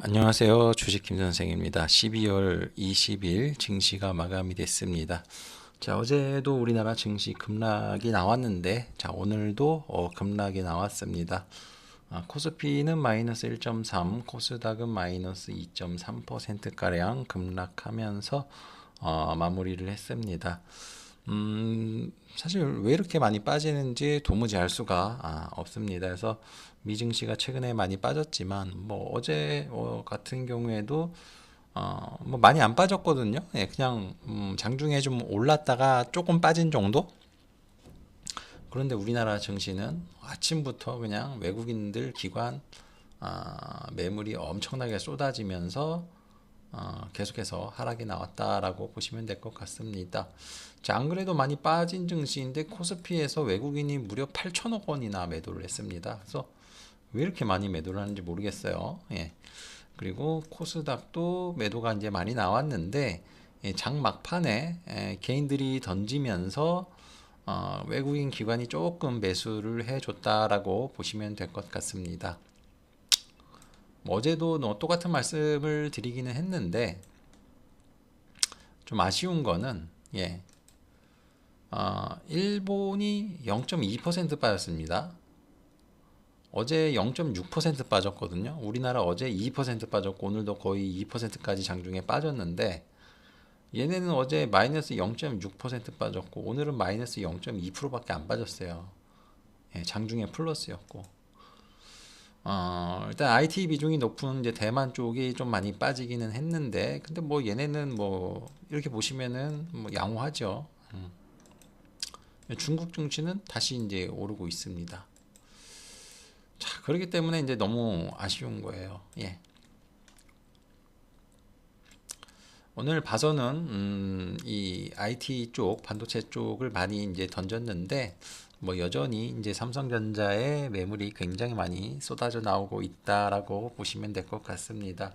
안녕하세요. 주식 김 선생입니다. 12월 20일 증시가 마감이 됐습니다. 자, 어제도 우리나라 증시 급락이 나왔는데, 자, 오늘도 급락이 나왔습니다. 코스피는 마이너스 1.3, 코스닥은 마이너스 2.3%가량 급락하면서 마무리를 했습니다. 사실 왜 이렇게 많이 빠지는지 도무지 알 수가 없습니다. 그래서 미증시가 최근에 많이 빠졌지만 뭐 어제 같은 경우에도 뭐 많이 안 빠졌거든요. 예, 그냥 장중에 좀 올랐다가 조금 빠진 정도? 그런데 우리나라 증시는 아침부터 그냥 외국인들 기관 매물이 엄청나게 쏟아지면서 계속해서 하락이 나왔다라고 보시면 될 것 같습니다. 자, 안 그래도 많이 빠진 증시인데 코스피에서 외국인이 무려 8천억 원이나 매도를 했습니다. 그래서 왜 이렇게 많이 매도를 하는지 모르겠어요. 예. 그리고 코스닥도 매도가 이제 많이 나왔는데 장 막판에 개인들이 던지면서 외국인 기관이 조금 매수를 해줬다라고 보시면 될 것 같습니다. 뭐 어제도 똑같은 말씀을 드리기는 했는데 좀 아쉬운 거는 일본이 0.2% 빠졌습니다. 어제 0.6% 빠졌거든요. 우리나라 어제 2% 빠졌고 오늘도 거의 2%까지 장중에 빠졌는데 얘네는 어제 마이너스 0.6% 빠졌고 오늘은 마이너스 0.2%밖에 안 빠졌어요. 장중에 플러스였고 일단 IT 비중이 높은 이제 대만 쪽이 좀 많이 빠지기는 했는데 근데 뭐 얘네는 뭐 이렇게 보시면은 뭐 양호하죠. 중국 증시는 다시 이제 오르고 있습니다. 자, 그렇기 때문에 이제 너무 아쉬운 거예요. 예. 오늘 봐서는 이 IT 쪽, 반도체 쪽을 많이 이제 던졌는데 뭐 여전히 이제 삼성전자의 매물이 굉장히 많이 쏟아져 나오고 있다라고 보시면 될 것 같습니다.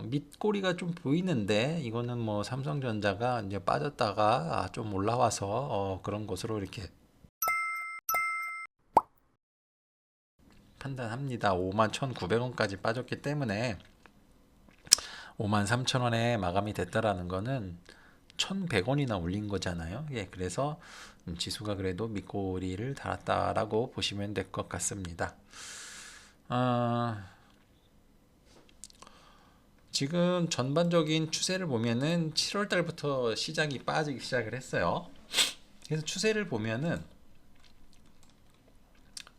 밑꼬리가 좀 보이는데 이거는 뭐 삼성전자가 이제 빠졌다가 좀 올라와서 그런 것으로 이렇게 판단합니다. 51,900원까지 빠졌기 때문에 53,000원에 마감이 됐다라는 거는 1,100원이나 올린 거잖아요. 예, 그래서 지수가 그래도 밑꼬리를 달았다라고 보시면 될 것 같습니다. 지금 전반적인 추세를 보면은 7월 달부터 시장이 빠지기 시작을 했어요. 그래서 추세를 보면은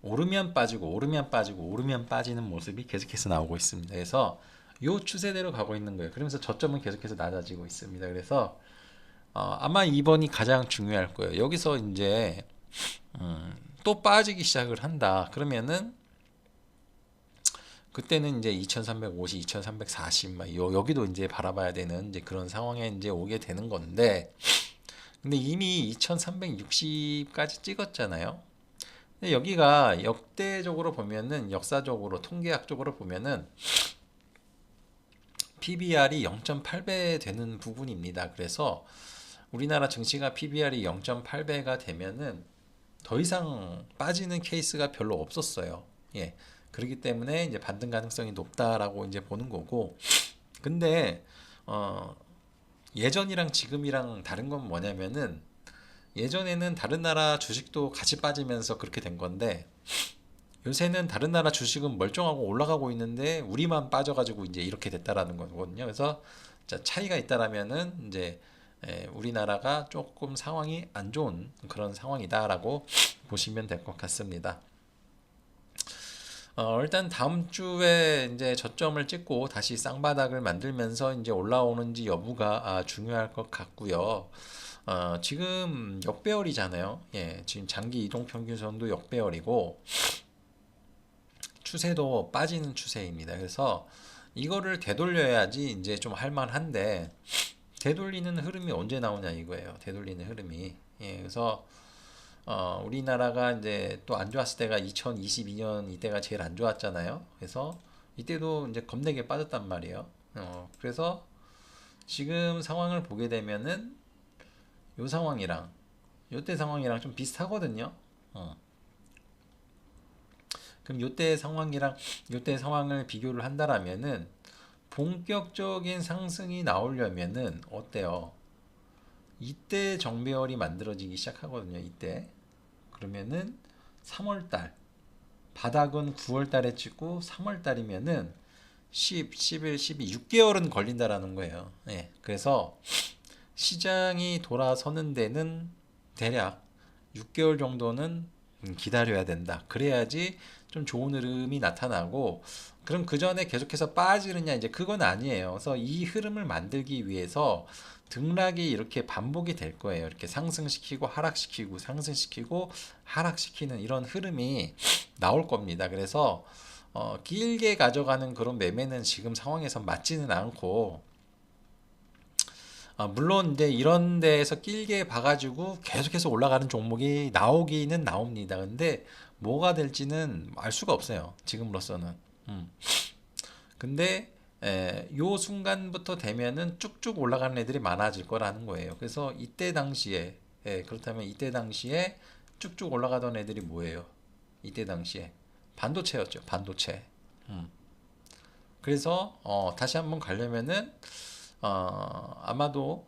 오르면 빠지고 오르면 빠지고 오르면 빠지는 모습이 계속해서 나오고 있습니다. 그래서 이 추세대로 가고 있는 거예요. 그러면서 저점은 계속해서 낮아지고 있습니다. 그래서 아마 이번이 가장 중요할 거예요. 여기서 이제 또 빠지기 시작을 한다. 그러면은 그때는 이제 2350, 2340 여기도 이제 바라봐야 되는 이제 그런 상황에 이제 오게 되는 건데 근데 이미 2360까지 찍었잖아요. 근데 여기가 역대적으로 보면은 역사적으로 통계학적으로 보면은 PBR이 0.8배 되는 부분입니다. 그래서 우리나라 증시가 PBR이 0.8배가 되면은 더 이상 빠지는 케이스가 별로 없었어요. 예. 그렇기 때문에 이제 반등 가능성이 높다라고 이제 보는 거고. 근데 예전이랑 지금이랑 다른 건 뭐냐면은 예전에는 다른 나라 주식도 같이 빠지면서 그렇게 된 건데 요새는 다른 나라 주식은 멀쩡하고 올라가고 있는데 우리만 빠져가지고 이제 이렇게 됐다라는 거거든요. 그래서 차이가 있다라면은 이제 우리나라가 조금 상황이 안 좋은 그런 상황이다라고 보시면 될 것 같습니다. 일단 다음 주에 이제 저점을 찍고 다시 쌍바닥을 만들면서 이제 올라오는지 여부가 중요할 것 같고요. 지금 역배열이잖아요. 예, 지금 장기 이동 평균선도 역배열이고 추세도 빠지는 추세입니다. 그래서 이거를 되돌려야지 이제 좀 할만한데 되돌리는 흐름이 언제 나오냐 이거예요. 되돌리는 흐름이. 예, 그래서 우리나라가 이제 또 안 좋았을 때가 2022년 이때가 제일 안 좋았잖아요. 그래서 이때도 이제 겁내게 빠졌단 말이에요. 그래서 지금 상황을 보게 되면은 요 상황이랑 요때 상황이랑 좀 비슷하거든요. 그럼 요때 상황이랑 요때 상황을 비교를 한다라면은 본격적인 상승이 나오려면은 어때요? 이때 정배열이 만들어지기 시작하거든요. 이때. 그러면은 3월 달 바닥은 9월 달에 찍고 3월 달이면은 10, 11, 12, 6개월은 걸린다라는 거예요. 예. 그래서 시장이 돌아서는 데는 대략 6개월 정도는 기다려야 된다. 그래야지 좀 좋은 흐름이 나타나고, 그럼 그 전에 계속해서 빠지느냐, 이제 그건 아니에요. 그래서 이 흐름을 만들기 위해서 등락이 이렇게 반복이 될 거예요. 이렇게 상승시키고 하락시키고 상승시키고 하락시키는 이런 흐름이 나올 겁니다. 그래서 길게 가져가는 그런 매매는 지금 상황에서 맞지는 않고, 물론 이제 이런 데에서 길게 봐가지고 계속해서 올라가는 종목이 나오기는 나옵니다. 근데 뭐가 될지는 알 수가 없어요. 지금으로서는. 음. 근데 요 순간부터 되면은 쭉쭉 올라가는 애들이 많아질 거라는 거예요. 그래서 이때 당시에, 그렇다면 이때 당시에 쭉쭉 올라가던 애들이 뭐예요? 이때 당시에 반도체였죠. 반도체. 음. 그래서 다시 한번 가려면은 아마도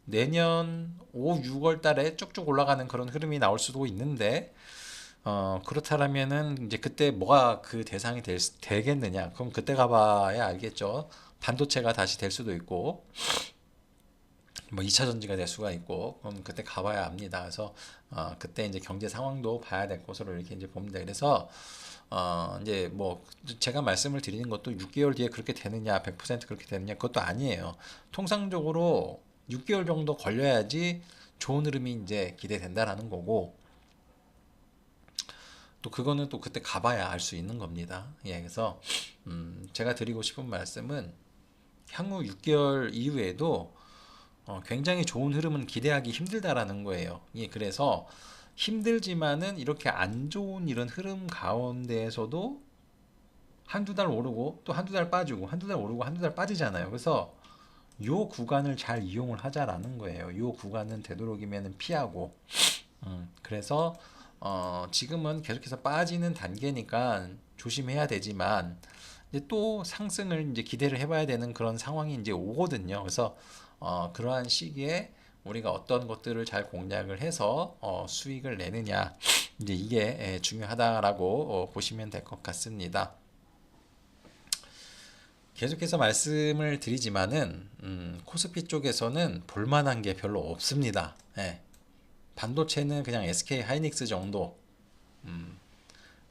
내년 5, 6월 달에 쭉쭉 올라가는 그런 흐름이 나올 수도 있는데, 그렇다면은 이제 그때 뭐가 그 대상이 되겠느냐? 그럼 그때 가봐야 알겠죠. 반도체가 다시 될 수도 있고, 뭐 2차 전지가 될 수가 있고, 그럼 그때 가봐야 압니다. 그래서 그때 이제 경제 상황도 봐야 될 것으로 이렇게 이제 봅니다. 그래서 이제 뭐 제가 말씀을 드리는 것도 6개월 뒤에 그렇게 되느냐, 100% 그렇게 되느냐, 그것도 아니에요. 통상적으로 6개월 정도 걸려야지 좋은 흐름이 이제 기대된다라는 거고, 또 그거는 또 그때 가봐야 알 수 있는 겁니다. 예, 그래서 제가 드리고 싶은 말씀은 향후 6개월 이후에도 굉장히 좋은 흐름은 기대하기 힘들다라는 거예요. 예, 그래서 힘들지만은 이렇게 안 좋은 이런 흐름 가운데에서도 한두 달 오르고 또 한두 달 빠지고 한두 달 오르고 한두 달 빠지잖아요. 그래서 요 구간을 잘 이용을 하자라는 거예요. 요 구간은 되도록이면 피하고, 그래서 지금은 계속해서 빠지는 단계니까 조심해야 되지만, 이제 또 상승을 이제 기대를 해봐야 되는 그런 상황이 이제 오거든요. 그래서 그러한 시기에 우리가 어떤 것들을 잘 공략을 해서 수익을 내느냐, 이제 이게 중요하다라고 보시면 될 것 같습니다. 계속해서 말씀을 드리지만은 코스피 쪽에서는 볼만한 게 별로 없습니다. 예. 반도체는 그냥 SK 하이닉스 정도.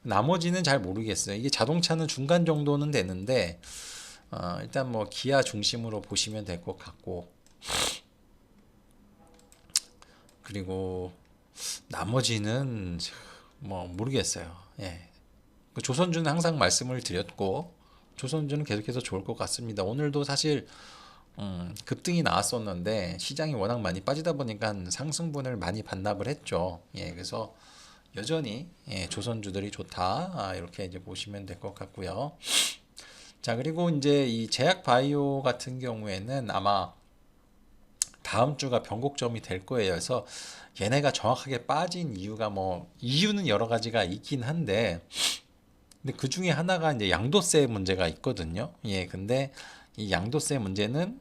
나머지는 잘 모르겠어요. 이게 자동차는 중간 정도는 되는데, 일단 뭐 기아 중심으로 보시면 될 것 같고, 그리고 나머지는 뭐 모르겠어요. 예. 그 조선주는 항상 말씀을 드렸고, 조선주는 계속해서 좋을 것 같습니다. 오늘도 사실 급등이 나왔었는데 시장이 워낙 많이 빠지다 보니까 상승분을 많이 반납을 했죠. 예, 그래서 여전히 조선주들이 좋다, 이렇게 이제 보시면 될 것 같고요. 자, 그리고 이제 이 제약 바이오 같은 경우에는 아마 다음 주가 변곡점이 될 거예요. 그래서 얘네가 정확하게 빠진 이유가 뭐 이유는 여러 가지가 있긴 한데, 근데 그 중에 하나가 이제 양도세 문제가 있거든요. 예, 근데 이 양도세 문제는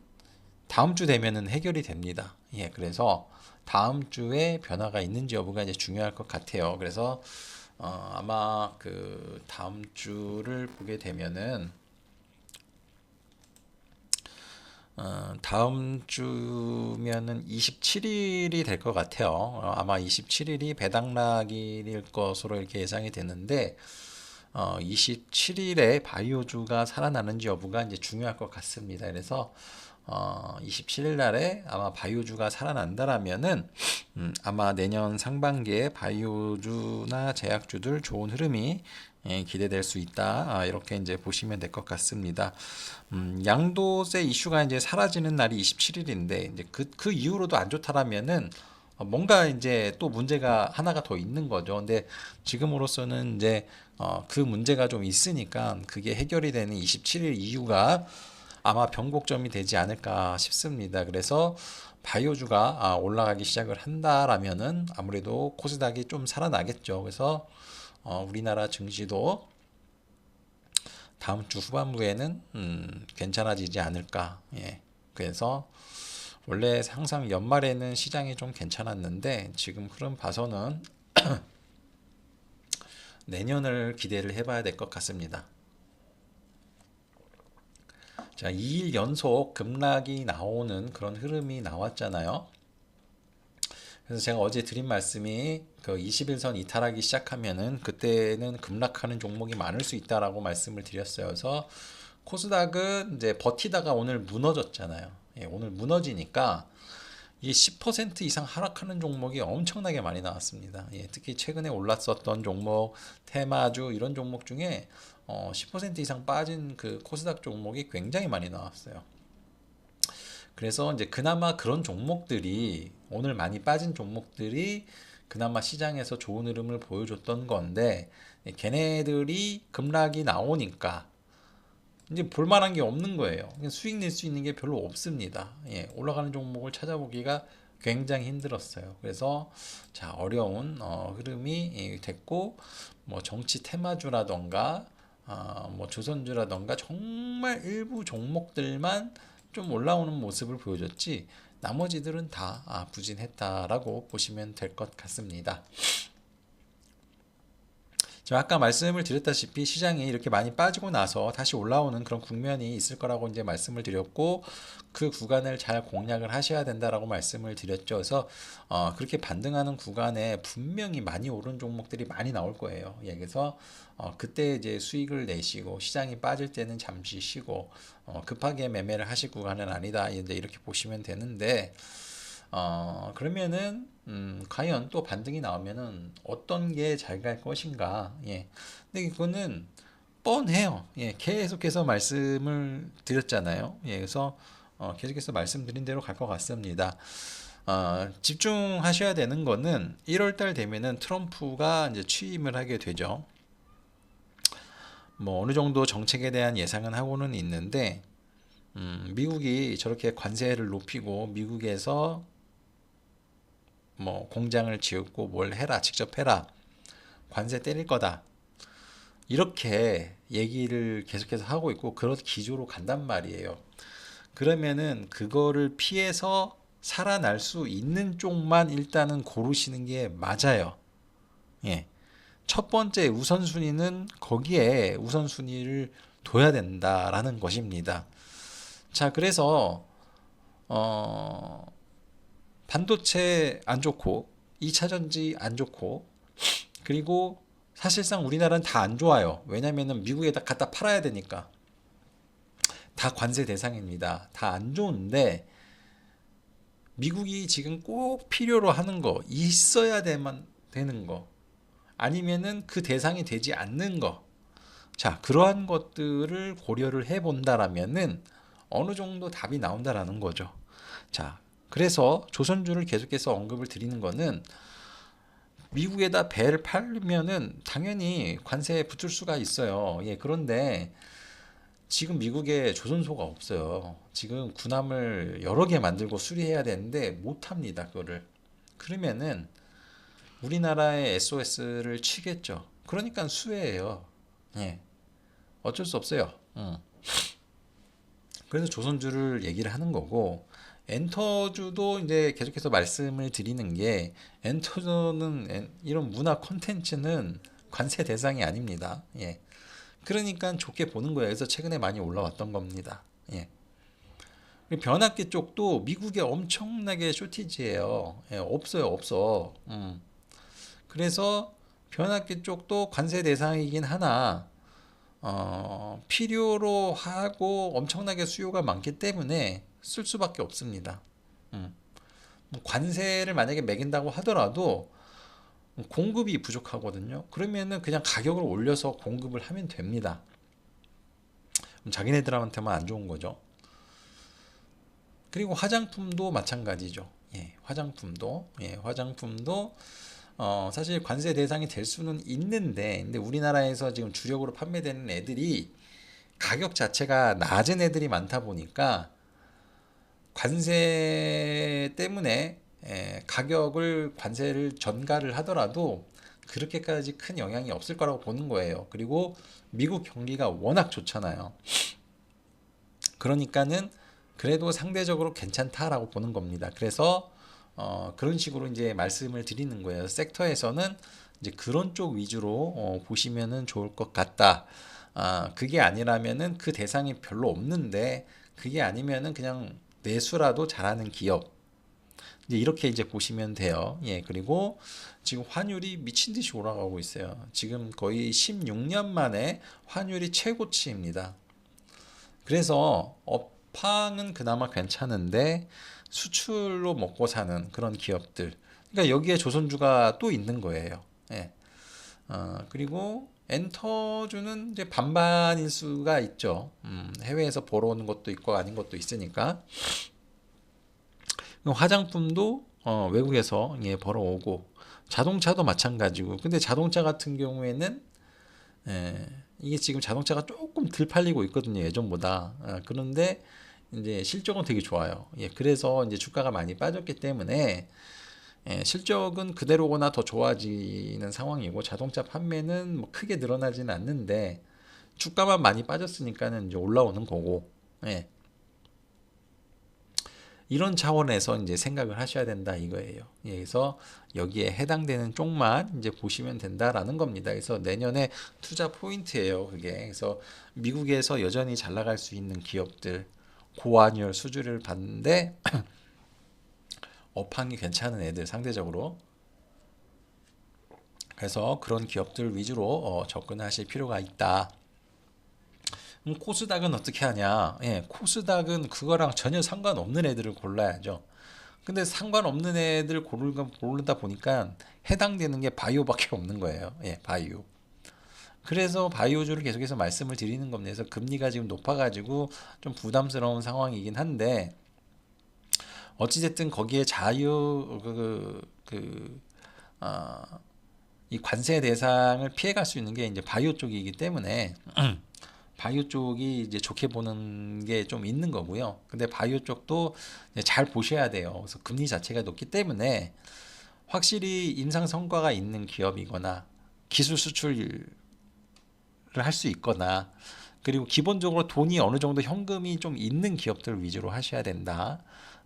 다음 주 되면은 해결이 됩니다. 예, 그래서 다음 주에 변화가 있는지 여부가 이제 중요할 것 같아요. 그래서 아마 그 다음 주를 보게 되면은 다음 주면은 27일이 될 것 같아요. 아마 27일이 배당락일 것으로 이렇게 예상이 되는데, 27일에 바이오주가 살아나는지 여부가 이제 중요할 것 같습니다. 그래서 27일 날에 아마 바이오주가 살아난다라면은 아마 내년 상반기에 바이오주나 제약주들 좋은 흐름이 기대될 수 있다. 이렇게 이제 보시면 될 것 같습니다. 양도세 이슈가 이제 사라지는 날이 27일인데, 이제 그 이후로도 안 좋다라면은 뭔가 이제 또 문제가 하나가 더 있는 거죠. 근데 지금으로서는 이제 그 문제가 좀 있으니까 그게 해결이 되는 27일 이후가 아마 변곡점이 되지 않을까 싶습니다. 그래서 바이오주가 올라가기 시작을 한다라면은 아무래도 코스닥이 좀 살아나겠죠. 그래서 우리나라 증시도 다음 주 후반부에는 괜찮아지지 않을까. 예. 그래서 원래 항상 연말에는 시장이 좀 괜찮았는데 지금 흐름 봐서는 내년을 기대를 해봐야 될 것 같습니다. 자, 2일 연속 급락이 나오는 그런 흐름이 나왔잖아요. 그래서 제가 어제 드린 말씀이 그 21선 이탈하기 시작하면은 그때는 급락하는 종목이 많을 수 있다라고 말씀을 드렸어요. 그래서 코스닥은 이제 버티다가 오늘 무너졌잖아요. 예, 오늘 무너지니까 이 10% 이상 하락하는 종목이 엄청나게 많이 나왔습니다. 예, 특히 최근에 올랐었던 종목, 테마주 이런 종목 중에 10% 이상 빠진 그 코스닥 종목이 굉장히 많이 나왔어요. 그래서 이제 그나마 그런 종목들이 오늘 많이 빠진 종목들이 그나마 시장에서 좋은 흐름을 보여줬던 건데 걔네들이 급락이 나오니까 이제 볼만한 게 없는 거예요. 수익 낼 수 있는 게 별로 없습니다. 예, 올라가는 종목을 찾아보기가 굉장히 힘들었어요. 그래서 자 어려운 흐름이 됐고 뭐 정치 테마주라던가 뭐 조선주라던가 정말 일부 종목들만 좀 올라오는 모습을 보여줬지 나머지들은 다 부진했다라고 보시면 될 것 같습니다. 제가 아까 말씀을 드렸다시피 시장이 이렇게 많이 빠지고 나서 다시 올라오는 그런 국면이 있을 거라고 이제 말씀을 드렸고 그 구간을 잘 공략을 하셔야 된다라고 말씀을 드렸죠. 그래서 그렇게 반등하는 구간에 분명히 많이 오른 종목들이 많이 나올 거예요. 예, 그래서 그때 이제 수익을 내시고 시장이 빠질 때는 잠시 쉬고 급하게 매매를 하실 구간은 아니다. 이제 이렇게 보시면 되는데 그러면은 과연 또 반등이 나오면은 어떤 게 잘 갈 것인가? 예. 근데 이거는 뻔해요. 예. 계속해서 말씀을 드렸잖아요. 예. 그래서 계속해서 말씀드린 대로 갈 것 같습니다. 집중하셔야 되는 거는 1월 달 되면은 트럼프가 이제 취임을 하게 되죠. 뭐 어느 정도 정책에 대한 예상은 하고는 있는데 미국이 저렇게 관세를 높이고 미국에서 뭐 공장을 지었고 뭘 해라 직접 해라 관세 때릴 거다 이렇게 얘기를 계속해서 하고 있고 그런 기조로 간단 말이에요. 그러면은 그거를 피해서 살아날 수 있는 쪽만 일단은 고르시는 게 맞아요. 예. 첫 번째 우선순위는 거기에 우선순위를 둬야 된다라는 것입니다. 자, 그래서 반도체 안 좋고 2차 전지 안 좋고 그리고 사실상 우리나라는 다 안 좋아요. 왜냐면은 미국에다 갖다 팔아야 되니까 다 관세 대상입니다. 다 안 좋은데 미국이 지금 꼭 필요로 하는 거 있어야 되는 거 아니면은 그 대상이 되지 않는 거 자 그러한 것들을 고려를 해본다라면은 어느 정도 답이 나온다라는 거죠. 자 그래서 조선주를 계속해서 언급을 드리는 거는 미국에다 배를 팔면은 당연히 관세에 붙을 수가 있어요. 예, 그런데 지금 미국에 조선소가 없어요. 지금 군함을 여러 개 만들고 수리해야 되는데 못 합니다, 그거를. 그러면은 우리나라의 SOS를 치겠죠. 그러니까 수혜예요. 예. 어쩔 수 없어요. 그래서 조선주를 얘기를 하는 거고 엔터주도 이제 계속해서 말씀을 드리는 게 엔터주는 이런 문화 콘텐츠는 관세 대상이 아닙니다. 예. 그러니까 좋게 보는 거예요. 그래서 최근에 많이 올라왔던 겁니다. 예. 변압기 쪽도 미국에 엄청나게 쇼티지예요. 예, 없어요, 없어. 그래서 변압기 쪽도 관세 대상이긴 하나 필요로 하고 엄청나게 수요가 많기 때문에 쓸 수밖에 없습니다. 뭐 관세를 만약에 매긴다고 하더라도 공급이 부족하거든요. 그러면은 그냥 가격을 올려서 공급을 하면 됩니다. 자기네들한테만 안 좋은 거죠. 그리고 화장품도 마찬가지죠. 예, 화장품도 사실 관세 대상이 될 수는 있는데, 근데 우리나라에서 지금 주력으로 판매되는 애들이 가격 자체가 낮은 애들이 많다 보니까 관세 때문에 가격을 관세를 전가를 하더라도 그렇게까지 큰 영향이 없을 거라고 보는 거예요. 그리고 미국 경기가 워낙 좋잖아요. 그러니까는 그래도 상대적으로 괜찮다라고 보는 겁니다. 그래서 그런 식으로 이제 말씀을 드리는 거예요. 섹터에서는 이제 그런 쪽 위주로 보시면은 좋을 것 같다. 그게 아니라면은 그 대상이 별로 없는데 그게 아니면은 그냥 내수라도 잘하는 기업. 이제 이렇게 이제 보시면 돼요. 예, 그리고 지금 환율이 미친 듯이 올라가고 있어요. 지금 거의 16년 만에 환율이 최고치입니다. 그래서 업황은 그나마 괜찮은데 수출로 먹고 사는 그런 기업들. 그러니까 여기에 조선주가 또 있는 거예요. 예. 그리고 엔터주는 이제 반반일 수가 있죠. 해외에서 벌어오는 것도 있고 아닌 것도 있으니까. 화장품도 외국에서 예, 벌어오고 자동차도 마찬가지고. 근데 자동차 같은 경우에는 예, 이게 지금 자동차가 조금 덜 팔리고 있거든요, 예전보다. 그런데 이제 실적은 되게 좋아요. 예, 그래서 이제 주가가 많이 빠졌기 때문에 예, 실적은 그대로거나 더 좋아지는 상황이고 자동차 판매는 뭐 크게 늘어나지는 않는데 주가만 많이 빠졌으니까는 이제 올라오는 거고. 예, 이런 차원에서 이제 생각을 하셔야 된다 이거예요. 예, 그래서 여기에 해당되는 쪽만 이제 보시면 된다라는 겁니다. 그래서 내년에 투자 포인트예요, 그게. 그래서 미국에서 여전히 잘 나갈 수 있는 기업들, 고환율 수주를 받는데 업황이 괜찮은 애들 상대적으로. 그래서 그런 기업들 위주로 접근하실 필요가 있다. 코스닥은 어떻게 하냐? 예, 코스닥은 그거랑 전혀 상관없는 애들을 골라야죠. 근데 상관없는 애들 고르다 보니까 해당되는 게 바이오밖에 없는 거예요. 예, 바이오. 그래서 바이오주를 계속해서 말씀을 드리는 겁니다. 그래서 금리가 지금 높아가지고 좀 부담스러운 상황이긴 한데 어찌됐든 거기에 어, 이 관세 대상을 피해갈 수 있는 게 이제 바이오 쪽이기 때문에 바이오 쪽이 이제 좋게 보는 게 좀 있는 거고요. 근데 바이오 쪽도 잘 보셔야 돼요. 그래서 금리 자체가 높기 때문에 확실히 임상 성과가 있는 기업이거나 기술 수출을 할 수 있거나 그리고 기본적으로 돈이 어느 정도 현금이 좀 있는 기업들 위주로 하셔야 된다.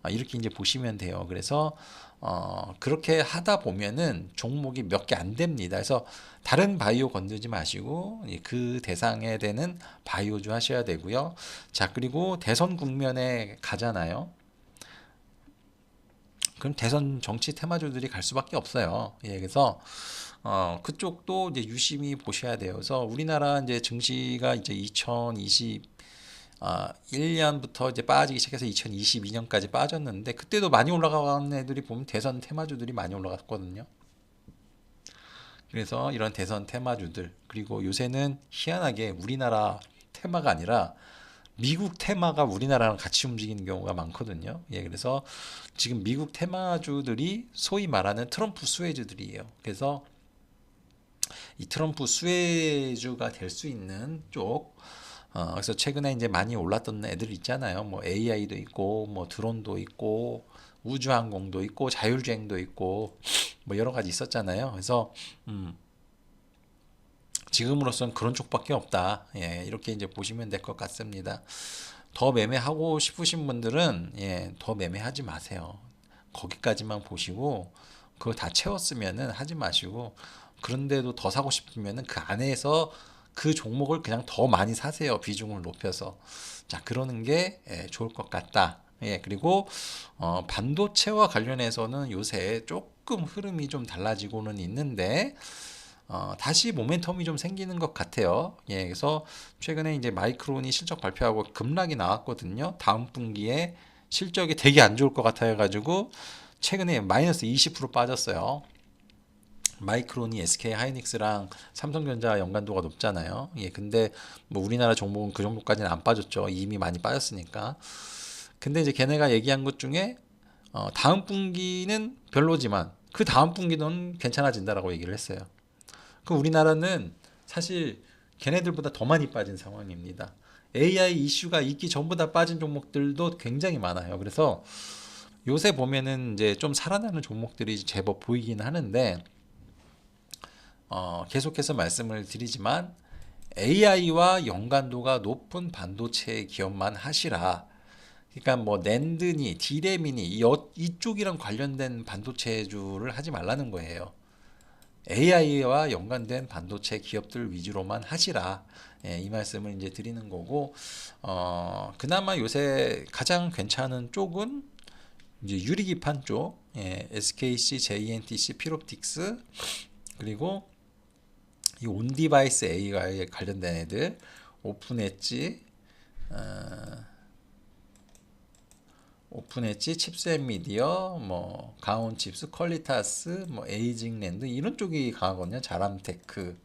이렇게 이제 보시면 돼요. 그래서 그렇게 하다 보면은 종목이 몇 개 안 됩니다. 그래서 다른 바이오 건드지 마시고 그 대상에 되는 바이오주 하셔야 되고요. 자, 그리고 대선 국면에 가잖아요. 그럼 대선 정치 테마주들이 갈 수밖에 없어요. 예, 그래서 그쪽도 이제 유심히 보셔야 돼요. 그래서 우리나라 이제 증시가 이제 1년부터 이제 빠지기 시작해서 2022년까지 빠졌는데 그때도 많이 올라간 애들이 보면 대선 테마주들이 많이 올라갔거든요. 그래서 이런 대선 테마주들 그리고 요새는 희한하게 우리나라 테마가 아니라 미국 테마가 우리나라랑 같이 움직이는 경우가 많거든요. 예, 그래서 지금 미국 테마주들이 소위 말하는 트럼프 수혜주들이에요. 그래서 이 트럼프 수혜주가 될 수 있는 쪽, 그래서 최근에 이제 많이 올랐던 애들 있잖아요. 뭐 AI도 있고, 뭐 드론도 있고, 우주항공도 있고, 자율주행도 있고, 뭐 여러 가지 있었잖아요. 그래서 지금으로선 그런 쪽밖에 없다. 예, 이렇게 이제 보시면 될 것 같습니다. 더 매매하고 싶으신 분들은 예, 더 매매하지 마세요. 거기까지만 보시고 그거 다 채웠으면은 하지 마시고 그런데도 더 사고 싶으면은 그 안에서 그 종목을 그냥 더 많이 사세요. 비중을 높여서. 자, 그러는 게 예, 좋을 것 같다. 예, 그리고 반도체와 관련해서는 요새 조금 흐름이 좀 달라지고는 있는데 다시 모멘텀이 좀 생기는 것 같아요. 예, 그래서 최근에 이제 마이크론이 실적 발표하고 급락이 나왔거든요. 다음 분기에 실적이 되게 안 좋을 것 같아요. 가지고 최근에 마이너스 20% 빠졌어요. 마이크론이 SK 하이닉스랑 삼성전자 연관도가 높잖아요. 예, 근데 뭐 우리나라 종목은 그 정도까지는 안 빠졌죠. 이미 많이 빠졌으니까. 근데 이제 걔네가 얘기한 것 중에 다음 분기는 별로지만 그 다음 분기는 괜찮아진다라고 얘기를 했어요. 그 우리나라는 사실 걔네들보다 더 많이 빠진 상황입니다. AI 이슈가 있기 전보다 빠진 종목들도 굉장히 많아요. 그래서 요새 보면은 이제 좀 살아나는 종목들이 제법 보이긴 하는데 계속해서 말씀을 드리지만 AI와 연관도가 높은 반도체 기업만 하시라. 그러니까 뭐 낸드니 디램이니 이쪽이랑 관련된 반도체주를 하지 말라는 거예요. AI와 연관된 반도체 기업들 위주로만 하시라. 예, 이 말씀을 이제 드리는 거고, 그나마 요새 가장 괜찮은 쪽은 이제 유리기판 쪽, 예, SKC, JNTC, 필옵틱스, 그리고 이 온디바이스 AI에 관련된 애들, 오픈엣지, 칩셋미디어, 뭐 가온칩스, 퀄리타스, 뭐 에이징랜드 이런 쪽이 강하거든요. 자람테크.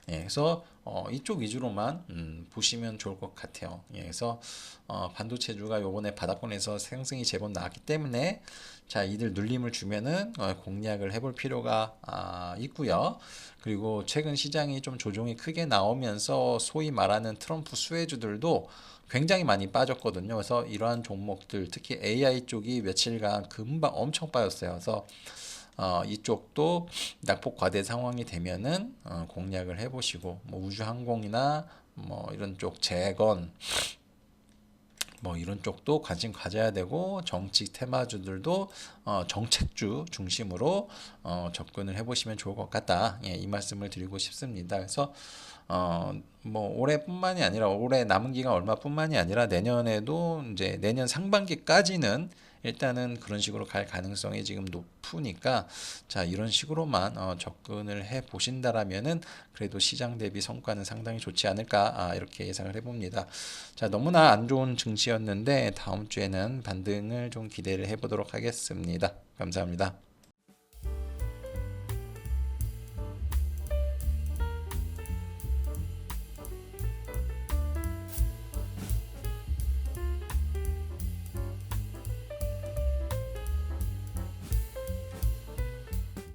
예, 그래서 이쪽 위주로만 보시면 좋을 것 같아요. 예, 그래서 반도체주가 요번에 바닥권에서 상승이 제법 나왔기 때문에 자 이들 눌림을 주면은 공략을 해볼 필요가 있고요. 그리고 최근 시장이 좀 조정이 크게 나오면서 소위 말하는 트럼프 수혜주들도 굉장히 많이 빠졌거든요. 그래서 이러한 종목들 특히 AI 쪽이 며칠간 금방 엄청 빠졌어요. 그래서 이쪽도 낙폭 과대 상황이 되면은 공략을 해보시고 뭐 우주항공이나 뭐 이런 쪽 재건 뭐 이런 쪽도 관심 가져야 되고 정치 테마주들도 정책주 중심으로 접근을 해보시면 좋을 것 같다. 예, 이 말씀을 드리고 싶습니다. 그래서 뭐 올해뿐만이 아니라 올해 남은 기간 얼마뿐만이 아니라 내년에도 이제 내년 상반기까지는 일단은 그런 식으로 갈 가능성이 지금 높으니까 자 이런 식으로만 접근을 해 보신다라면은 그래도 시장 대비 성과는 상당히 좋지 않을까 이렇게 예상을 해봅니다. 자 너무나 안 좋은 증시였는데 다음 주에는 반등을 좀 기대를 해보도록 하겠습니다. 감사합니다.